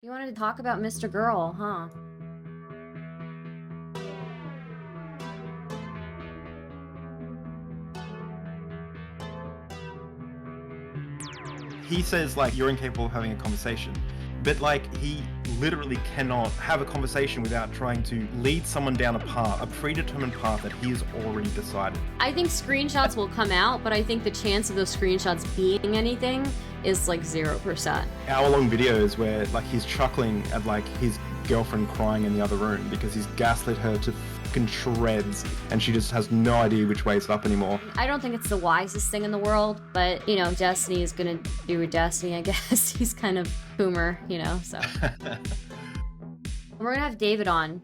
You wanted to talk about MrGirl, huh? He says, like, you're incapable of having a conversation. But, like, he literally cannot have a conversation without trying to lead someone down a path, a predetermined path that he has already decided. I think screenshots will come out, but I think the chance of those screenshots being anything is like 0%. Hour-long videos where, like, he's chuckling at, like, his girlfriend crying in the other room because he's gaslit her to fucking shreds and she just has no idea which way it's up anymore. I don't think it's the wisest thing in the world, but, you know, Destiny is gonna do with Destiny, I guess. He's kind of boomer, you know, so. We're gonna have David on.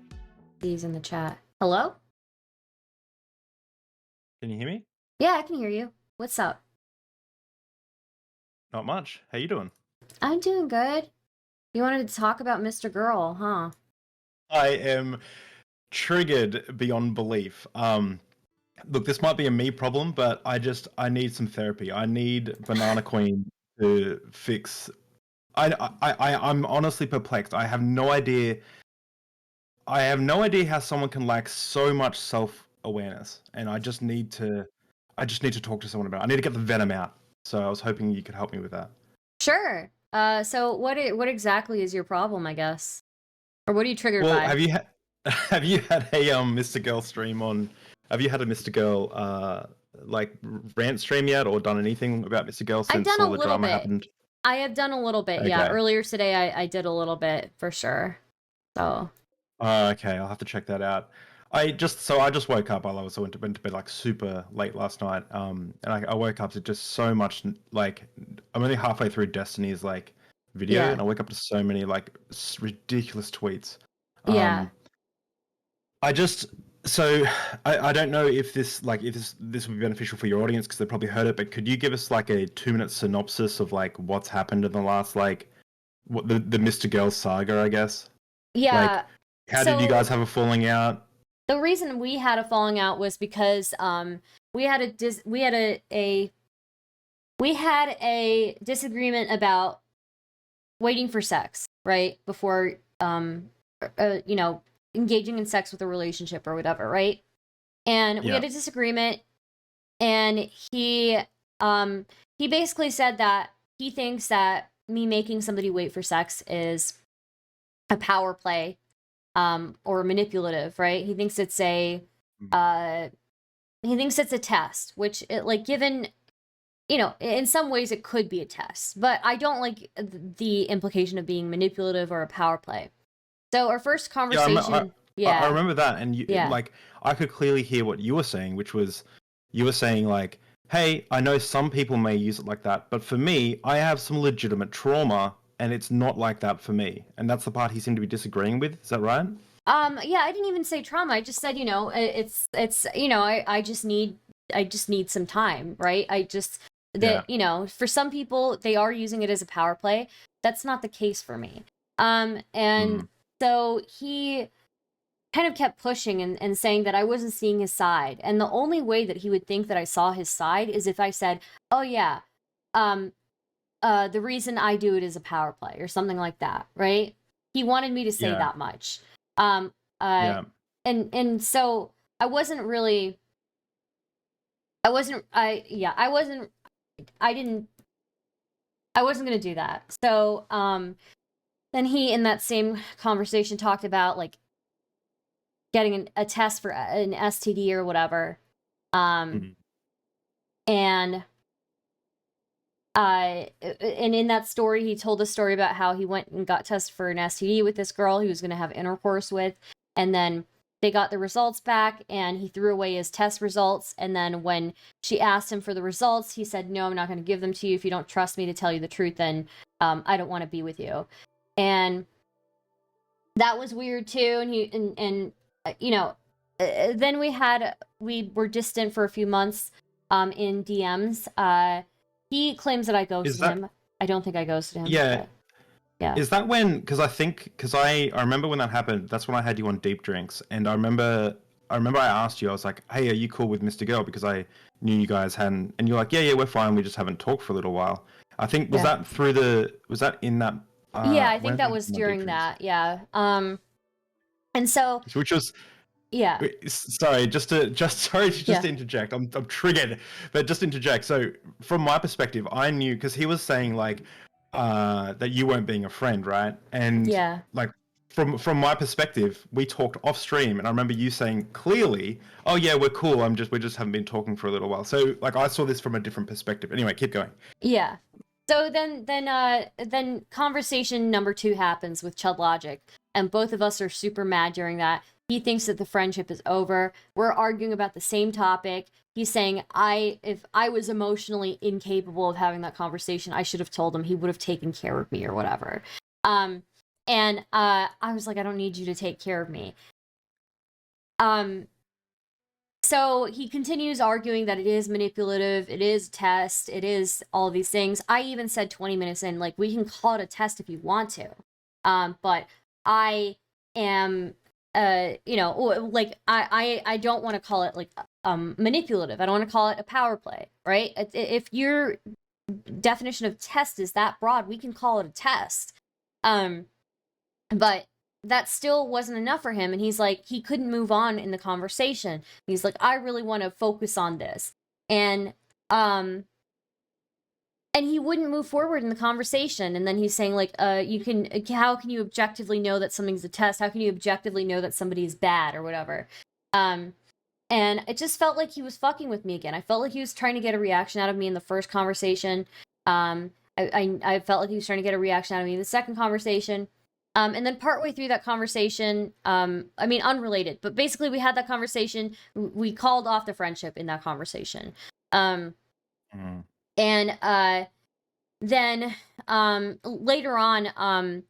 He's in the chat. Hello? Can you hear me? Yeah, I can hear you. What's up? Not much. How you doing? I'm doing good. You wanted to talk about MrGirl, huh? I am triggered beyond belief. Look, this might be a me problem, but I need some therapy. I need Banana Queen to fix. I'm honestly perplexed. I have no idea. I have no idea how someone can lack so much self-awareness, and I just need to talk to someone about it. I need to get the venom out. So I was hoping you could help me with that. Sure. So what exactly is your problem, I guess? Or what are you triggered Well, by? have you had a MrGirl stream on? Have you had a MrGirl like rant stream yet, or done anything about MrGirl I've since done a all the little drama bit. happened? I have done a little bit, yeah. Okay. Earlier today, I did a little bit for sure. So. Okay, I'll have to check that out. I just woke up. I went to bed like super late last night. And I woke up to just so much, like, I'm only halfway through Destiny's like video, Yeah. and I wake up to so many like ridiculous tweets. Yeah. I don't know if this would be beneficial for your audience because they probably heard it, but could you give us like a 2-minute synopsis of like what's happened in the last the MrGirl saga, I guess? Yeah. Like, how did you guys have a falling out? The reason we had a falling out was because we had a disagreement about waiting for sex, right? Before you know, engaging in sex with a relationship or whatever, right? And we had a disagreement, and he basically said that he thinks that me making somebody wait for sex is a power play or manipulative, right? He thinks it's a test, which given, you know, in some ways it could be a test, but I don't like the implication of being manipulative or a power play. So our first conversation, I remember that, and like, I could clearly hear what you were saying, which was, you were saying like, hey, I know some people may use it like that, but for me, I have some legitimate trauma, and it's not like that for me. And that's the part he seemed to be disagreeing with. Is that right? Yeah, I didn't even say trauma. I just said, you know, it's you know, I just need some time, right? You know, for some people they are using it as a power play. That's not the case for me. So he kind of kept pushing and saying that I wasn't seeing his side. And the only way that he would think that I saw his side is if I said, oh yeah, the reason I do it is a power play or something like that, right? He wanted me to say that much. And so I wasn't gonna do that. So then he, in that same conversation, talked about like getting a test for an STD or whatever. And in that story, he told a story about how he went and got tested for an STD with this girl he was going to have intercourse with, and then they got the results back, and he threw away his test results. And then when she asked him for the results, he said, "No, I'm not going to give them to you. If you don't trust me to tell you the truth, then I don't want to be with you." And that was weird too. And he you know, then we were distant for a few months in DMs. He claims that I ghosted him. I don't think I ghosted him. Yeah. Yeah. Is that when? Because I remember when that happened. That's when I had you on Deep Drinks, and I remember I asked you. I was like, "Hey, are you cool with MrGirl?" Because I knew you guys hadn't, and you're like, "Yeah, we're fine. We just haven't talked for a little while." I think was that in that Yeah, I When think did that they was become during addictions? that. Yeah. And so Which was yeah, sorry, sorry to just yeah, interject. I'm triggered, but just interject. So from my perspective, I knew because he was saying like that you weren't being a friend, right? And yeah, like from my perspective, we talked off stream, and I remember you saying clearly, "Oh yeah, we're cool. We just haven't been talking for a little while." So like I saw this from a different perspective. Anyway, keep going. yeah. So then conversation number 2 happens with Chud Logic, and both of us are super mad during that. He thinks that the friendship is over. We're arguing about the same topic. He's saying if I was emotionally incapable of having that conversation, I should have told him. He would have taken care of me or whatever. Um, and I was like, I don't need you to take care of me. So he continues arguing that it is manipulative, it is test, it is all these things. I even said 20 minutes in, like, we can call it a test if you want to. But I am, like, I don't want to call it, like, manipulative. I don't want to call it a power play, right? If your definition of test is that broad, we can call it a test. But that still wasn't enough for him, and he's like, he couldn't move on in the conversation. He's like, I really want to focus on this. And he wouldn't move forward in the conversation. And then he's saying, like, how can you objectively know that something's a test? How can you objectively know that somebody's bad or whatever? And it just felt like he was fucking with me again. I felt like he was trying to get a reaction out of me in the first conversation. I felt like he was trying to get a reaction out of me in the second conversation. And then partway through that conversation, unrelated, but basically we had that conversation. We called off the friendship in that conversation. And then later on,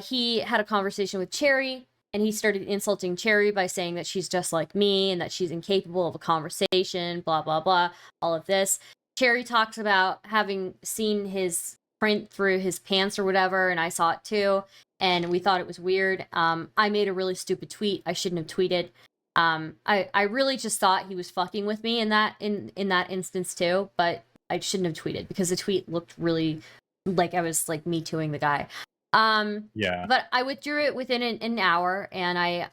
he had a conversation with Cherry, and he started insulting Cherry by saying that she's just like me and that she's incapable of a conversation, blah, blah, blah, all of this. Cherry talks about having seen his print through his pants or whatever, and I saw it too, and we thought it was weird. I made a really stupid tweet. I shouldn't have tweeted. I really just thought he was fucking with me in that instance too, but I shouldn't have tweeted because the tweet looked really like I was like me tooing the guy. Yeah. But I withdrew it within an hour, and I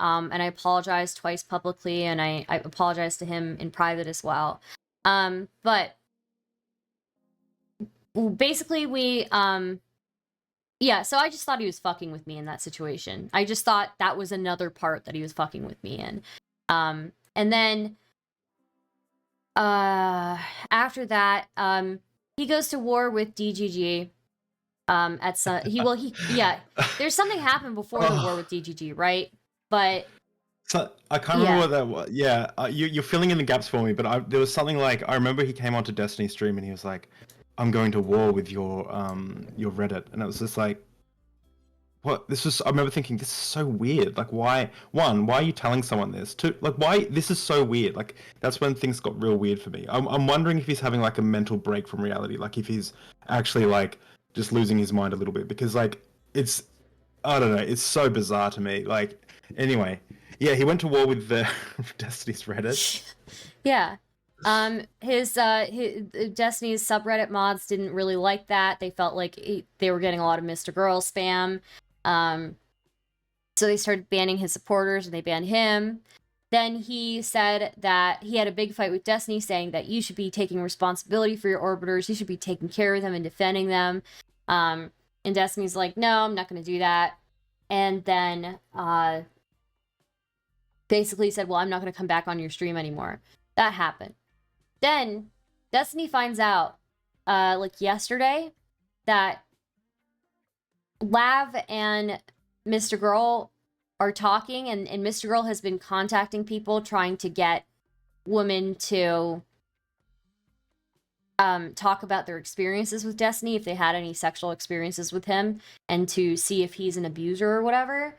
apologized twice publicly, and I apologized to him in private as well. But basically we yeah, so I just thought he was fucking with me in that situation. I just thought that was another part that he was fucking with me in. And then after that, he goes to war with DGG. At some there's something happened before the war with DGG, right? But so I can't remember what that was. Yeah, you're filling in the gaps for me, but there was something like I remember he came onto Destiny stream and he was like, "I'm going to war with your Reddit," and it was just like, what? This was. I remember thinking, this is so weird. Like, why? One, why are you telling someone this? Two, like, why? This is so weird. Like, that's when things got real weird for me. I'm wondering if he's having like a mental break from reality. Like, if he's actually like just losing his mind a little bit, because like it's, I don't know, it's so bizarre to me. Like, anyway, yeah, he went to war with the Destiny's Reddit. Yeah. His Destiny's subreddit mods didn't really like that. They felt like they were getting a lot of MrGirl spam. So they started banning his supporters, and they banned him. Then he said that he had a big fight with Destiny, saying that you should be taking responsibility for your orbiters, you should be taking care of them and defending them. And Destiny's like, no, I'm not going to do that. And then basically said, well, I'm not going to come back on your stream anymore. That happened. Then Destiny finds out, like yesterday, that Lav and MrGirl are talking, and MrGirl has been contacting people trying to get women to talk about their experiences with Destiny, if they had any sexual experiences with him, and to see if he's an abuser or whatever.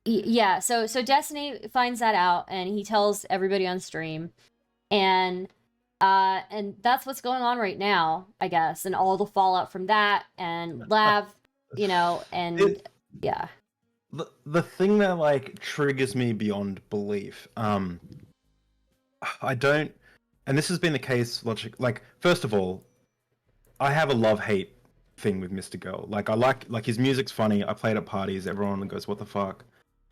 Yeah, so Destiny finds that out, and he tells everybody on stream, and that's what's going on right now, I guess, and all the fallout from that, and Lav, and yeah. The thing that like triggers me beyond belief, I don't, and this has been the case. Like, first of all, I have a love-hate thing with MrGirl. Like I like his music's funny. I play it at parties. Everyone goes, "What the fuck?"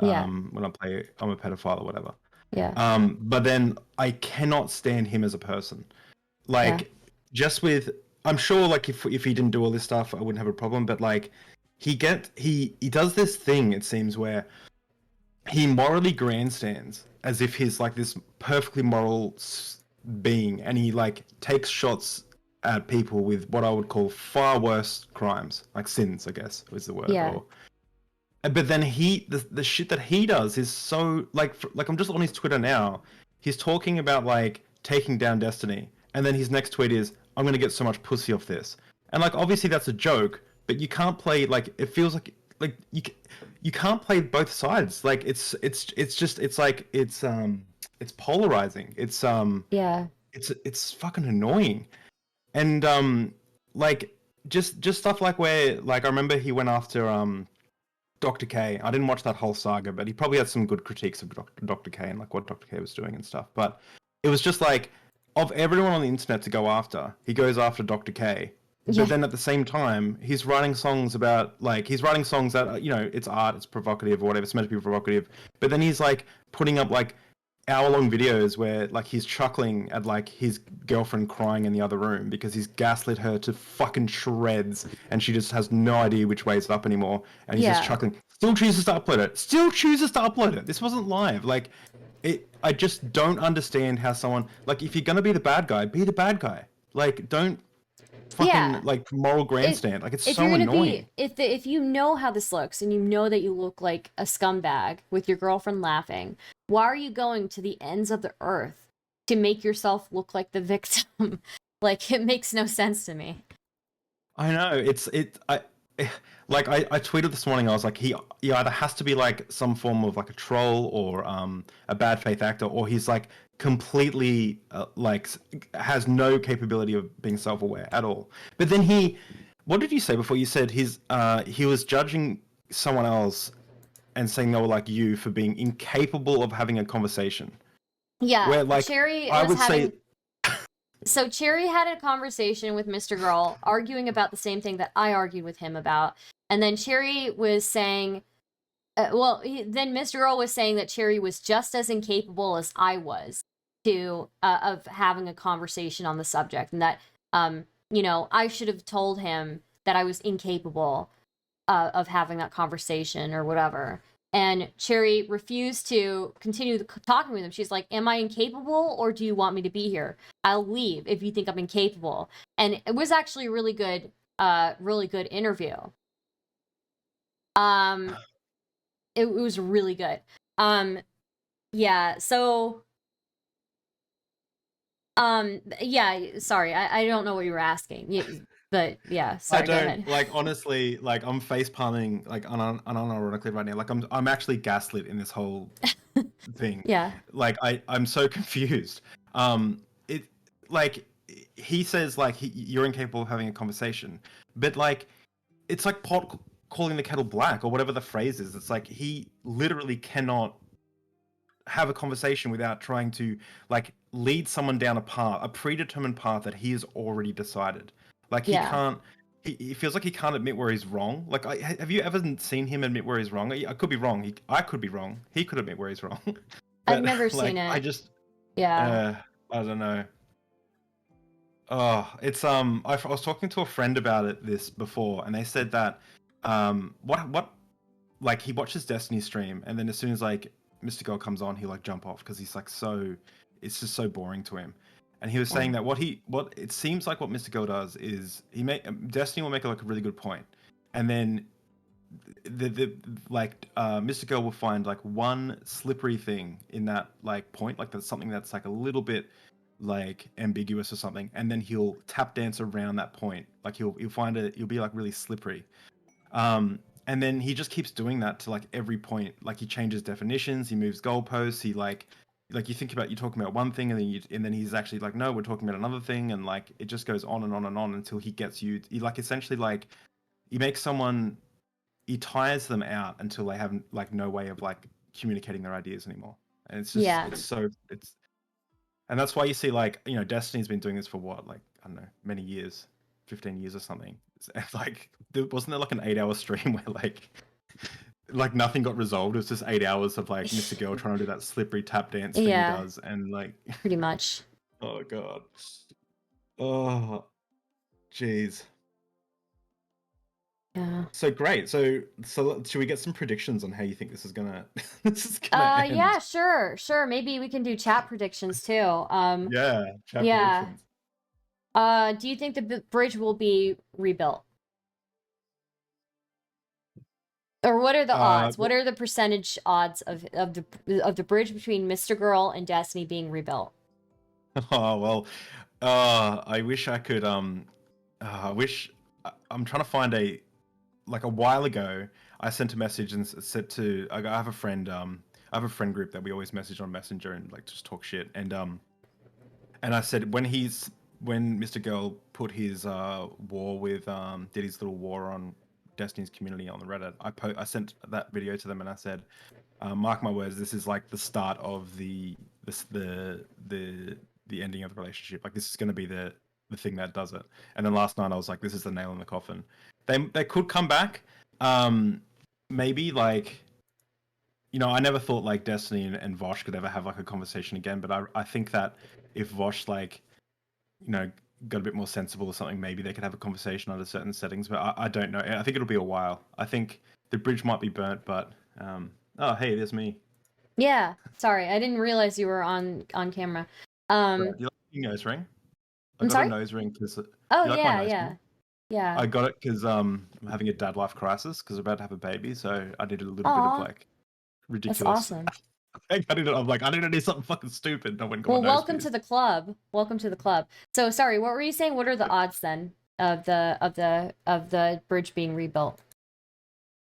Yeah. When I play, I'm a pedophile or whatever. Yeah. But then I cannot stand him as a person. Yeah. Like just with, I'm sure like if he didn't do all this stuff, I wouldn't have a problem. But like he does this thing, it seems, where he morally grandstands as if he's like this perfectly moral being, and he like takes shots at people with what I would call far worse crimes, like sins, I guess is the word. Yeah. Or but then the shit that he does is so like I'm just on his Twitter now. He's talking about like taking down Destiny, and then his next tweet is, "I'm gonna get so much pussy off this," and like obviously that's a joke, but you can't play like it feels like you can't play both sides. Like it's just it's polarizing. Yeah. It's fucking annoying, and like just stuff like where like I remember he went after Dr. K. I didn't watch that whole saga, but he probably had some good critiques of Dr. K and like what Dr. K was doing and stuff. But it was just like, of everyone on the internet to go after, he goes after Dr. K. Yeah. But then at the same time, he's writing songs about like he's writing songs that you know it's art, it's provocative or whatever. It's meant to be provocative. But then he's like putting up like hour-long videos where like he's chuckling at like his girlfriend crying in the other room because he's gaslit her to fucking shreds and she just has no idea which way it's up anymore, and he's just Yeah. chuckling. Still chooses to upload it. Still chooses to upload it. This wasn't live. Like it. I just don't understand how someone like if you're gonna be the bad guy, be the bad guy. Like don't fucking Yeah. like moral If grandstand. Like it's if so you're gonna annoying. be if you know how this looks and you know that you look like a scumbag with your girlfriend laughing, why are you going to the ends of the earth to make yourself look like the victim? Like it makes no sense to me. I know I like I tweeted this morning. I was like, he either has to be like some form of like a troll or a bad faith actor, or he's like completely has no capability of being self aware at all. But then what did you say before? You said he was judging someone else and saying they were like you for being incapable of having a conversation. Yeah, Where like Cherry I was would say, having so Cherry had a conversation with MrGirl, arguing about the same thing that I argued with him about. And then Cherry was saying, then MrGirl was saying that Cherry was just as incapable as I was to of having a conversation on the subject, and that I should have told him that I was incapable of having that conversation or whatever. And Cherry refused to continue talking with him. She's like, "Am I incapable, or do you want me to be here? I'll leave if you think I'm incapable." And it was actually a really good interview. Um, it was really good. Yeah. So, yeah. Sorry, I don't know what you were asking. But yeah. I Sorry. Go don't ahead. like honestly like I'm face palming like unironically right now. Like I'm actually gaslit in this whole thing. Yeah. Like I'm so confused. It like he says like you're incapable of having a conversation, but like it's like pot calling the kettle black or whatever the phrase is. It's like he literally cannot have a conversation without trying to like lead someone down a predetermined path that he has already decided. Like he Yeah. can't. He feels like he can't admit where he's wrong. Like, have you ever seen him admit where he's wrong? I could be wrong. I could be wrong. He could admit where he's wrong. I've But never seen like, I it. just, Yeah. I don't know. Oh, it's I was talking to a friend about this before, and they said that what like he watches Destiny stream, and then as soon as like MrGirl comes on, he'll like jump off because he's like it's just so boring to him. And he was Yeah. saying that what it seems like what MrGirl does is Destiny will make like a really good point, and then the like MrGirl will find like one slippery thing in that like point, like that's something that's like a little bit like ambiguous or something, and then he'll tap dance around that point. Like he'll find it, he'll be like really slippery. And then he just keeps doing that to like every point. Like he changes definitions, he moves goalposts, he like you think about you're talking about one thing and then he's actually like, no, we're talking about another thing, and like it just goes on and on and on until he gets you. He like essentially like he makes someone he tires them out until they have like no way of like communicating their ideas anymore. And it's just Yeah. and that's why you see like Destiny's been doing this for what, like I don't know, many years. 15 years or something. It's like, wasn't there like an 8-hour stream where like nothing got resolved? It was just 8 hours of like MrGirl trying to do that slippery tap dance thing he Yeah, does, and like, pretty much. oh god, oh jeez. Yeah. So great. So should we get some predictions on how you think this is gonna this is gonna Yeah, end? sure. Maybe we can do chat predictions too. Yeah, chat Yeah. predictions. Do you think the bridge will be rebuilt? Or what are the odds? What Well, are the percentage odds of the bridge between MrGirl and Destiny being rebuilt? oh well, I wish I could. I wish I'm trying to find a while ago. I sent a message and said to I have a friend. I have a friend group that we always message on Messenger and like just talk shit. And I said when MrGirl put his war with did his little war on Destiny's community on the Reddit. I sent that video to them and I said, mark my words, this is like the start of the ending of the relationship. Like this is going to be the thing that does it. And then last night I was like, this is the nail in the coffin. They could come back. Maybe like, I never thought like Destiny and Vosh could ever have like a conversation again. But I think that if Vosh like, got a bit more sensible or something, maybe they could have a conversation under certain settings. But I don't know. I think it'll be a while. I think the bridge might be burnt, but oh hey, there's me. Yeah. Sorry, I didn't realize you were on camera. Do you like your nose ring? I I'm got a sorry? nose ring because Oh you like my yeah, nose yeah. ring? Yeah. I got it because I'm having a dad life crisis because I'm about to have a baby, so I needed a little bit of Aw, like that's ridiculous. awesome. I'm like, I didn't need something fucking stupid. And I went and got Well, my nose welcome to pierced. the club. Welcome to the club. So sorry, what were you saying? What are the odds then of the bridge being rebuilt?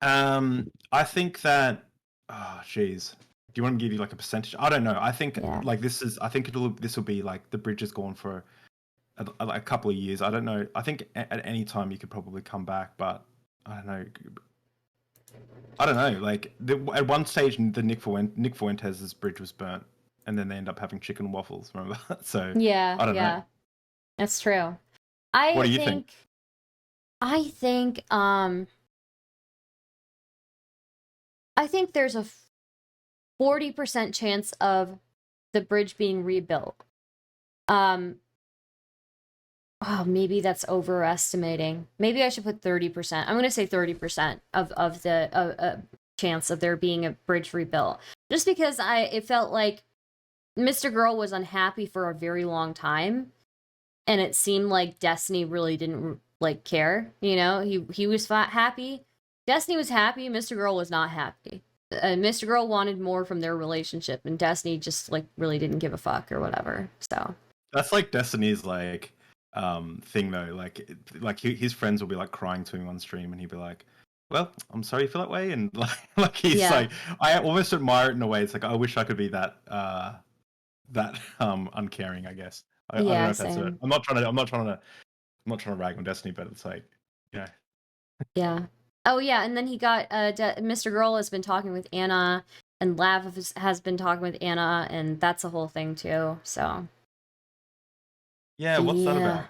I think that. Oh, jeez. Do you want me to give you like a percentage? I don't know. I think Yeah. like this is. I think this will be like the bridge is gone for a couple of years. I don't know. I think at any time you could probably come back, but I don't know. I don't know. Like at one stage, the Nick Fuentes' bridge was burnt, and then they end up having chicken and waffles. Remember? So Yeah, I don't know. yeah. That's true. What I do you think? think I think um I think there's a 40% chance of the bridge being rebuilt. Um oh, maybe that's overestimating. Maybe I should put 30%. I'm going to say 30% of the chance of there being a bridge rebuilt. Just because it felt like MrGirl was unhappy for a very long time, and it seemed like Destiny really didn't like care. He was happy. Destiny was happy. MrGirl was not happy. MrGirl wanted more from their relationship, and Destiny just like really didn't give a fuck or whatever. So That's like Destiny's like thing though. Like his friends will be like crying to him on stream, and he'd be like, "Well, I'm sorry you feel that way," and like he's yeah, like, I almost admire it in a way. It's like I wish I could be that uncaring. I guess I don't know yeah, if that's it. same. I'm not trying to rag on Destiny, but it's like, you know, Yeah. Oh yeah, and then he got MrGirl has been talking with Anna, and Lav has been talking with Anna, and that's a whole thing too. So yeah. What's that yeah.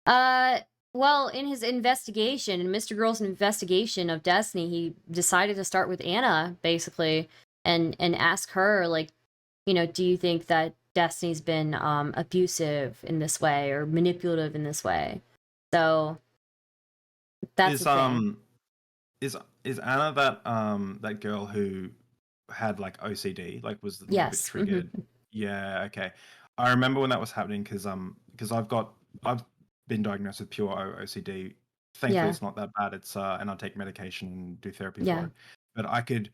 about? Well, in his investigation, in MrGirl's investigation of Destiny, he decided to start with Anna, basically, and ask her, like, do you think that Destiny's been abusive in this way or manipulative in this way? So that's Is the thing. is Anna that girl who had like OCD, like was a little bit Yes. triggered? Yeah, okay. I remember when that was happening because I've been diagnosed with pure OCD. Thankfully, Yeah. it's not that bad. It's and I take medication and do therapy for Yeah. it. But I could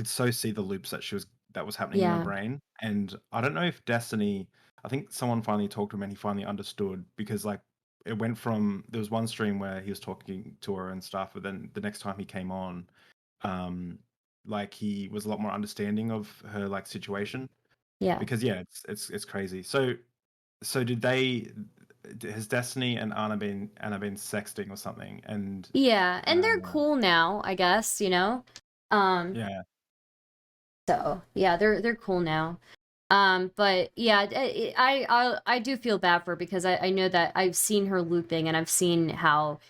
so see the loops that was happening in her Yeah. brain, and I don't know if Destiny. I think someone finally talked to him and he finally understood because like it went from there was one stream where he was talking to her and stuff, but then the next time he came on, um, like he was a lot more understanding of her like situation Yeah. because yeah, it's crazy. So did they? Has Destiny and Anna been sexting or something? And Yeah. And they're uh, cool now, I guess. Um yeah, so yeah, they're cool now. But yeah, I do feel bad for her because I know that I've seen her looping and I've seen how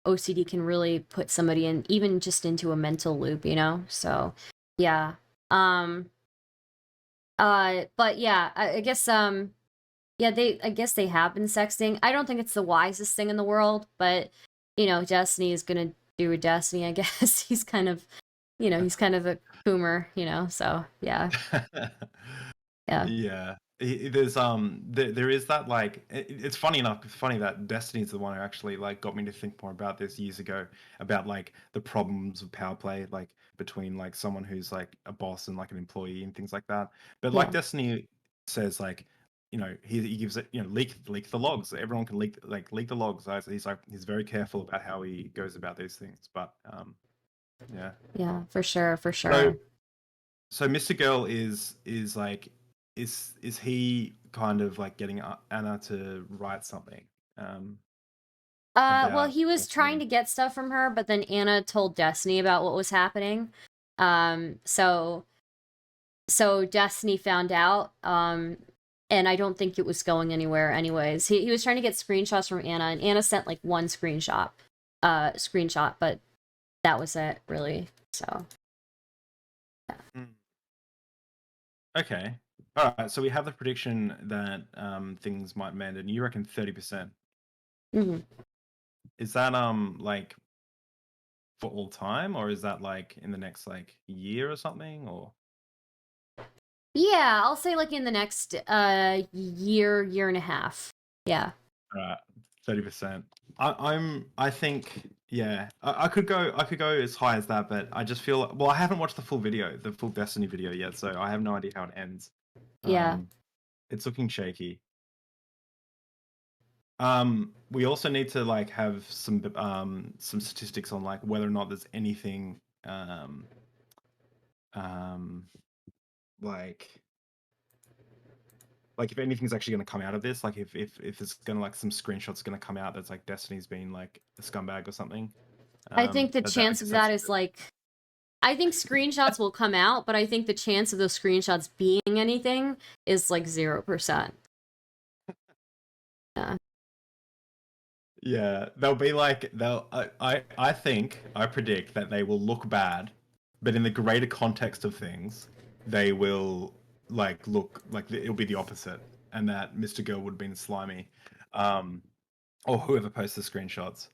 OCD can really put somebody in even just into a mental loop, you know? So yeah. Um but yeah, I guess yeah, I guess they have been sexting. I don't think it's the wisest thing in the world, but you know, Destiny is gonna do Destiny, I guess. He's kind of he's kind of a boomer, so yeah. Yeah. Yeah. There's there is that like it's funny enough, it's funny that Destiny's the one who actually like got me to think more about this years ago about like the problems of power play like between like someone who's like a boss and like an employee and things like that. But like Yeah. Destiny says like he gives it leak the logs. Everyone can leak the logs. He's very careful about how he goes about these things. But yeah. Yeah, for sure, for So sure. so MrGirl is like is he kind of like getting Anna to write something um Well, about he was trying Destiny? to get stuff from her, but then Anna told Destiny about what was happening. So Destiny found out, and I don't think it was going anywhere anyways. He was trying to get screenshots from Anna, and Anna sent like one screenshot, but that was it, really. So Mm. Okay. All right. So we have the prediction that things might mend, and you reckon 30%. mhm. Is that like for all time, or is that like in the next like year or something, or? Yeah, I'll say like in the next year and a half. Yeah. Right, 30%. I think yeah, I could go as high as that, but I just feel well, I haven't watched the full video, the full Destiny video yet, so I have no idea how it ends. Yeah. Um, it's looking shaky. We also need to like have some statistics on like whether or not there's anything um like if anything's actually going to come out of this, like if there's gonna like some screenshots going to come out that's like Destiny's been like a scumbag or something. I think the That I chance of guess that that's is like I think screenshots will come out, but I think the chance of those screenshots being anything is like 0%. Yeah. yeah, they'll be like they'll. I think I predict that they will look bad, but in the greater context of things, they will like look like it'll be the opposite, and that MrGirl would have been slimy, or whoever posts the screenshots.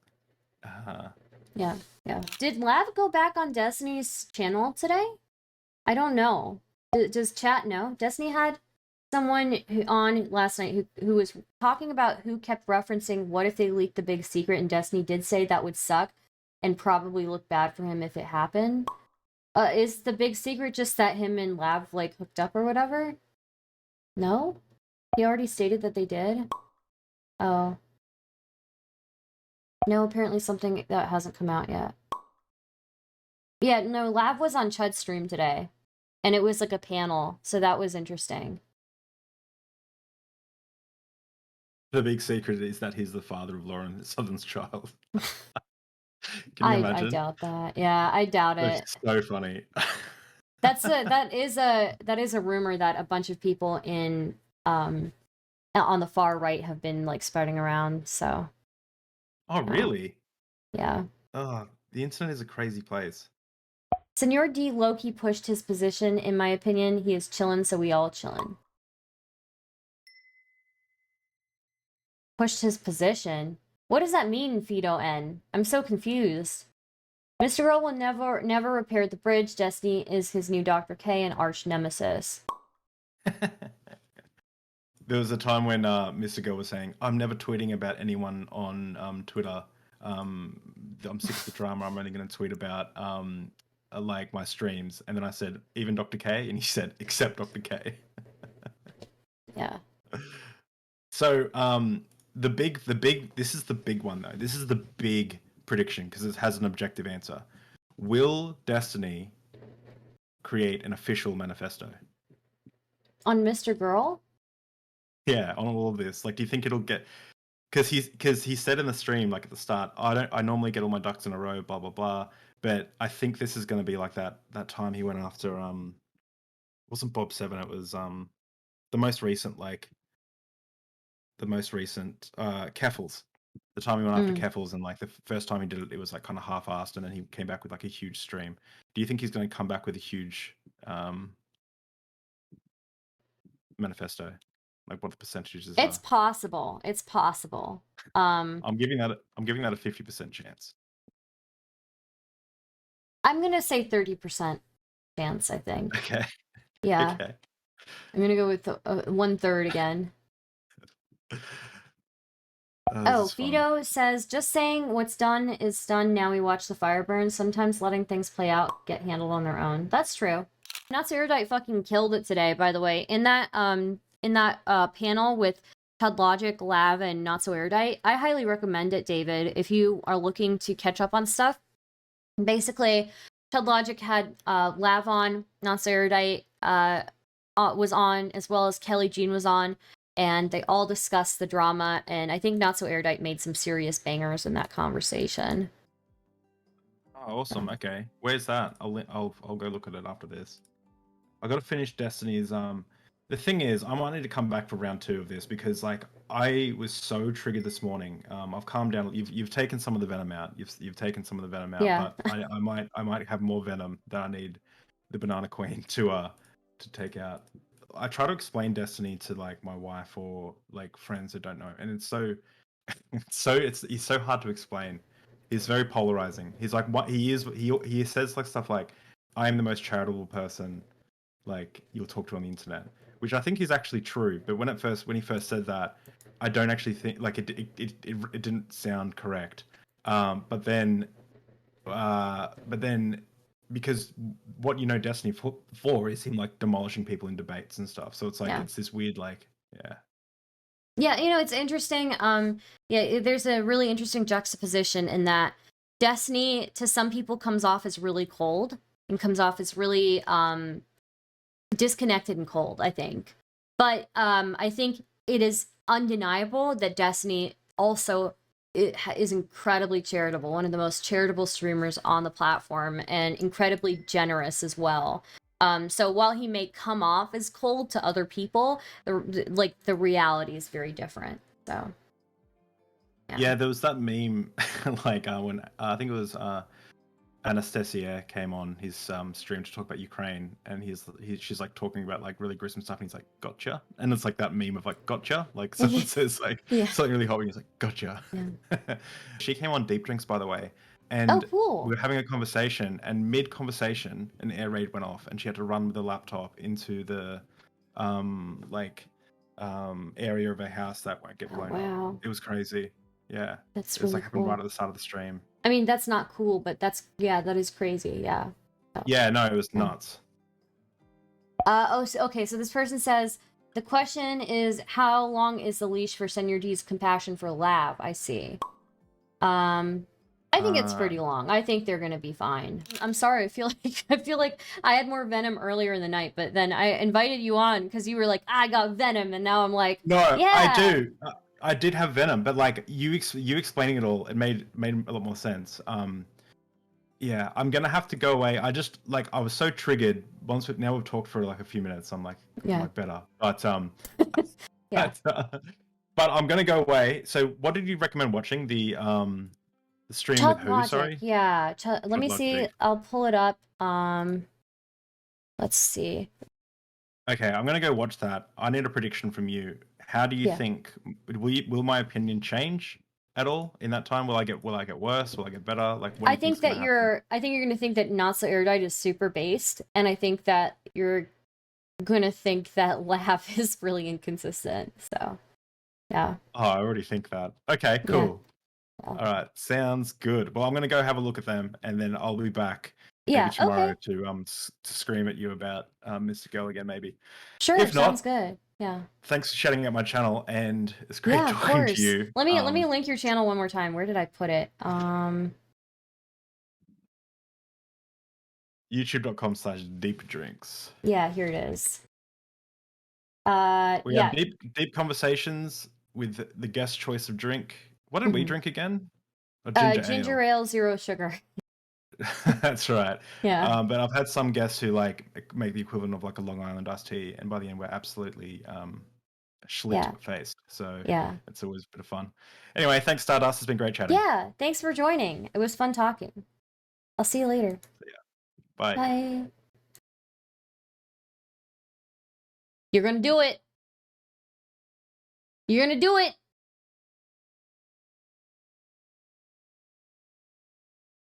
Uh, Yeah. Yeah. Did Lav go back on Destiny's channel today? I don't know. Does chat know? Destiny had someone on last night who was talking about who kept referencing what if they leaked the big secret, and Destiny did say that would suck and probably look bad for him if it happened. Is the big secret just that him and Lav like hooked up or whatever? No? He already stated that they did? Oh. No, apparently something that hasn't come out yet. Yeah, no, Lav was on Chud's stream today. And it was like a panel, so that was interesting. the big secret is that he's the father of Lauren Southern's child. Can you I imagine? doubt that. Yeah, I doubt That's it. so funny. That is a rumor that a bunch of people in on the far right have been like spreading around, so Oh, yeah. really? Yeah. Oh, the internet is a crazy place. Senor D Loki pushed his position, in my opinion. He is chillin', so we all chillin'. Pushed his position? What does that mean, Fido N? I'm so confused. Mr. Girl will never repair the bridge. Destiny is his new Dr. K and arch nemesis. There was a time when MrGirl was saying, "I'm never tweeting about anyone on Twitter. Um, I'm sick of the drama. I'm only going to tweet about like my streams." And then I said, "Even Dr. K," and he said, "Except Dr. K." Yeah. So this is the big one though. This is the big prediction because it has an objective answer. Will Destiny create an official manifesto? On Mr. Girl? Yeah, on all of this. Like, do you think it'll get? Because he said in the stream, like at the start, I normally get all my ducks in a row, blah blah blah. But I think this is going to be like that time he went after wasn't Bob Seven, it was the most recent Keffels. The time he went after Keffels, and like the first time he did it, it was like kind of half-assed, and then he came back with like a huge stream. Do you think he's going to come back with a huge manifesto? Like what the percentages It's are? possible. It's possible. I'm giving that a 50% chance. I'm gonna say 30% chance. I think. Okay. Yeah. Okay. I'm gonna go with 1/3 again. This Oh, is fun. Vito says, just saying what's done is done. Now we watch the fire burn. Sometimes letting things play out get handled on their own. That's true. Not so Erudite fucking killed it today, by the way. In that panel with Chud Logic, Lav, and Not So Erudite, I highly recommend it, David, if you are looking to catch up on stuff. Basically, Chud Logic had Lav on, Not So Erudite was on, as well as Kelly Jean was on, and they all discussed the drama, and I think Not So Erudite made some serious bangers in that conversation. Oh, awesome. Okay. Where's that? I'll go look at it after this. I got to finish Destiny's. The thing is, I might need to come back for round 2 of this because, like, I was so triggered this morning. I've calmed down. You've taken some of the venom out. You've taken some of the venom out. Yeah. But I might have more venom that I need the Banana Queen to take out. I try to explain Destiny to like my wife or like friends that don't know, and it's he's so hard to explain. He's very polarizing. He's like what he is. He says like stuff like, "I am the most charitable person like you'll talk to on the internet," which I think is actually true. But when he first said that, I don't actually think like it didn't sound correct. But then because what you know Destiny for is him like demolishing people in debates and stuff. So it's like it's this weird like Yeah, it's interesting. There's a really interesting juxtaposition in that Destiny to some people comes off as really cold and comes off as really disconnected and cold, I think. But I think it is undeniable that Destiny also is incredibly charitable, one of the most charitable streamers on the platform, and incredibly generous as well. So while he may come off as cold to other people, the reality is very different. So yeah, there was that meme like when I think it was Anastasia came on his stream to talk about Ukraine, and she's like talking about like really gruesome stuff, and he's like, "Gotcha," and it's like that meme of like, "Gotcha," like someone says like something really hot, and he's like, "Gotcha." Yeah. She came on Deep Drinks, by the way, and cool. we were having a conversation, and mid-conversation, an air raid went off, and she had to run with the laptop into the area of her house that won't get blown up. It was crazy. Yeah, that's it was really like cool. happened right at the start of the stream. I mean, that's not cool, but that is crazy. Yeah. So. Yeah, no, it was nuts. Okay, so this person says, the question is, how long is the leash for Senor D's compassion for Lav? I see. I think it's pretty long. I think they're gonna be fine. I'm sorry. I feel like I had more venom earlier in the night, but then I invited you on because you were like, I got venom, and now I'm like, no, yeah. I do. I did have venom, but like you explaining it all, it made a lot more sense. Yeah, I'm gonna have to go away. I just like I was so triggered now we've talked for like a few minutes. I'm like better, but yeah. But I'm gonna go away. So what did you recommend watching? The stream Chud with who? Logic. Sorry. Yeah. Let me see. I'll pull it up. Let's see. Okay, I'm gonna go watch that. I need a prediction from you. How do you think will my opinion change at all in that time? Will I get worse? Will I get better? Like what do you think is gonna happen? I think you're gonna think that Not So Erudite is super based, and I think that you're gonna think that Lav is really inconsistent. So yeah. Oh, I already think that. Okay, cool. Yeah. All right, sounds good. Well, I'm gonna go have a look at them, and then I'll be back maybe tomorrow to scream at you about MrGirl again, maybe. Sure, if not, sounds good. Yeah. Thanks for shouting out my channel, and it's great talking to you. Let me link your channel one more time. Where did I put it? YouTube.com/deepdrinks. Yeah, here it is. We have deep conversations with the guest choice of drink. What did we drink again? Ginger ale, 0 sugar. That's right. Yeah. But I've had some guests who like make the equivalent of like a Long Island iced tea, and by the end we're absolutely schlit Yeah. faced. So Yeah. it's always a bit of fun. Anyway, thanks Stardust. It's been great chatting. Yeah. Thanks for joining. It was fun talking. I'll see you later. Bye. Bye. You're gonna do it. You're gonna do it.